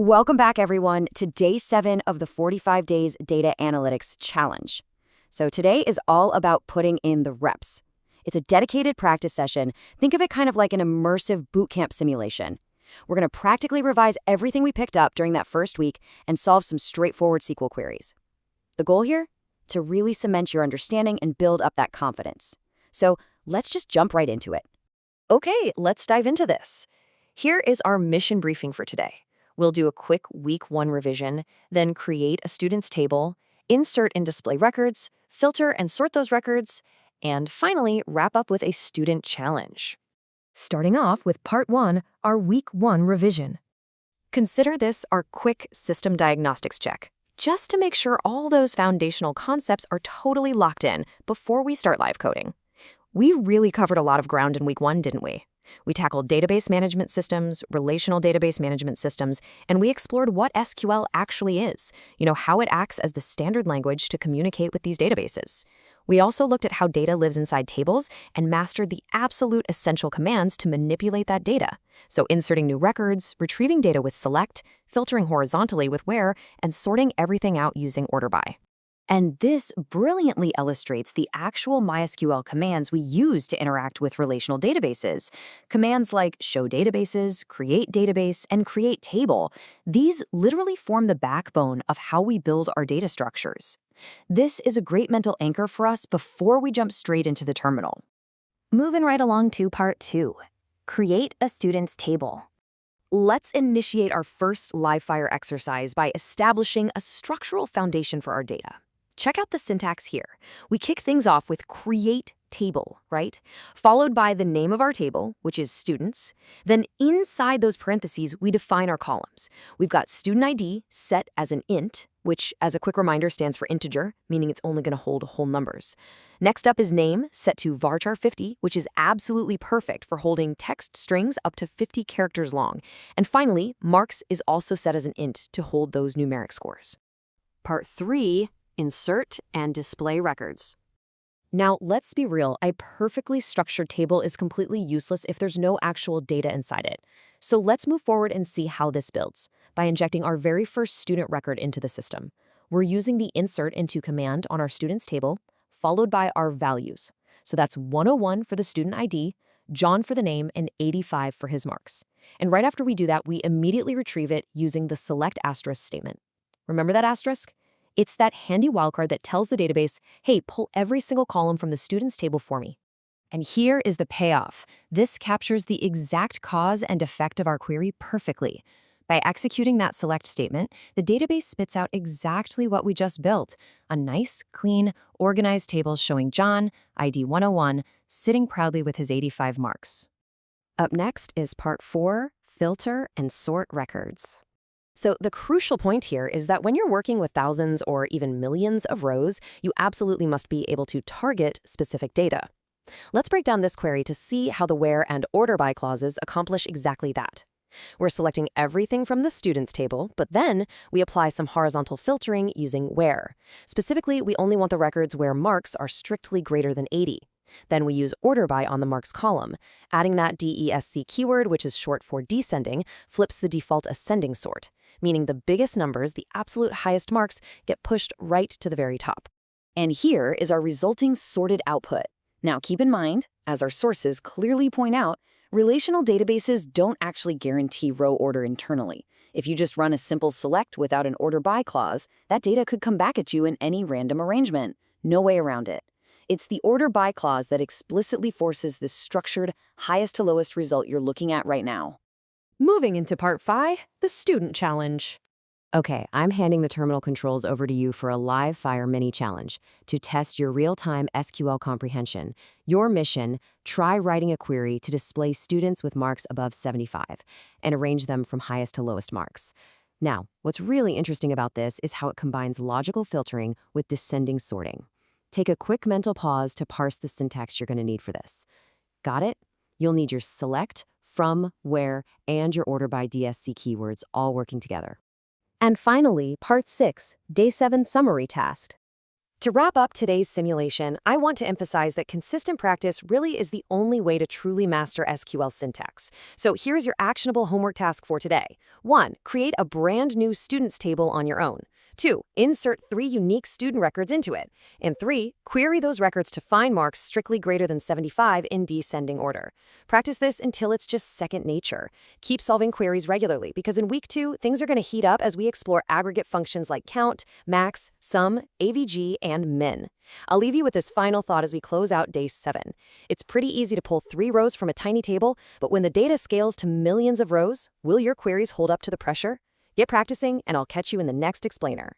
Welcome back, everyone, to day 7 of the 45 Days Data Analytics Challenge. So today is all about putting in the reps. It's a dedicated practice session. Think of it kind of like an immersive bootcamp simulation. We're going to practically revise everything we picked up during that first week and solve some straightforward SQL queries. The goal here? To really cement your understanding and build up that confidence. So let's just jump right into it. Okay, let's dive into this. Here is our mission briefing for today. We'll do a quick week 1 revision, then create a student's table, insert and display records, filter and sort those records, and finally wrap up with a student challenge. Starting off with Part 1, our Week 1 revision. Consider this our quick system diagnostics check, just to make sure all those foundational concepts are totally locked in before we start live coding. We really covered a lot of ground in Week 1, didn't we? We tackled database management systems, relational database management systems, and we explored what SQL actually is, how it acts as the standard language to communicate with these databases. We also looked at how data lives inside tables and mastered the absolute essential commands to manipulate that data. So inserting new records, retrieving data with select, filtering horizontally with where, and sorting everything out using order by. And this brilliantly illustrates the actual MySQL commands we use to interact with relational databases. Commands like show databases, create database, and create table. These literally form the backbone of how we build our data structures. This is a great mental anchor for us before we jump straight into the terminal. Moving right along to Part 2. Create a student's table. Let's initiate our first live-fire exercise by establishing a structural foundation for our data. Check out the syntax here. We kick things off with create table, right? Followed by the name of our table, which is students. Then inside those parentheses, we define our columns. We've got student ID set as an int, which as a quick reminder stands for integer, meaning it's only going to hold whole numbers. Next up is name set to varchar 50, which is absolutely perfect for holding text strings up to 50 characters long. And finally, marks is also set as an int to hold those numeric scores. Part 3. Insert and display records. Now, let's be real, a perfectly structured table is completely useless if there's no actual data inside it. So let's move forward and see how this builds by injecting our very first student record into the system. We're using the insert into command on our students table, followed by our values. So that's 101 for the student ID, John for the name, and 85 for his marks. And right after we do that, we immediately retrieve it using the select asterisk statement. Remember that asterisk? It's that handy wildcard that tells the database, hey, pull every single column from the students table for me. And here is the payoff. This captures the exact cause and effect of our query perfectly. By executing that select statement, the database spits out exactly what we just built, a nice, clean, organized table showing John, ID 101, sitting proudly with his 85 marks. Up next is Part 4, filter and sort records. So the crucial point here is that when you're working with thousands or even millions of rows, you absolutely must be able to target specific data. Let's break down this query to see how the where and order by clauses accomplish exactly that. We're selecting everything from the students table, but then we apply some horizontal filtering using where. Specifically, we only want the records where marks are strictly greater than 80. Then we use order by on the marks column. Adding that DESC keyword, which is short for descending, flips the default ascending sort, meaning the biggest numbers, the absolute highest marks, get pushed right to the very top. And here is our resulting sorted output. Now keep in mind, as our sources clearly point out, relational databases don't actually guarantee row order internally. If you just run a simple select without an order by clause, that data could come back at you in any random arrangement. No way around it. It's the order by clause that explicitly forces this structured highest to lowest result you're looking at right now. Moving into Part 5, the student challenge. Okay, I'm handing the terminal controls over to you for a live-fire mini-challenge to test your real-time SQL comprehension. Your mission, try writing a query to display students with marks above 75 and arrange them from highest to lowest marks. Now, what's really interesting about this is how it combines logical filtering with descending sorting. Take a quick mental pause to parse the syntax you're going to need for this. Got it? You'll need your select, from, where, and your order by DSC keywords all working together. And finally, Part 6, Day 7 Summary Task. To wrap up today's simulation, I want to emphasize that consistent practice really is the only way to truly master SQL syntax. So here's your actionable homework task for today. 1. Create a brand new students table on your own. 2. Insert 3 unique student records into it. And 3. Query those records to find marks strictly greater than 75 in descending order. Practice this until it's just second nature. Keep solving queries regularly because in week 2, things are going to heat up as we explore aggregate functions like count, max, sum, AVG, and min. I'll leave you with this final thought as we close out day 7. It's pretty easy to pull 3 rows from a tiny table, but when the data scales to millions of rows, will your queries hold up to the pressure? Get practicing, and I'll catch you in the next explainer.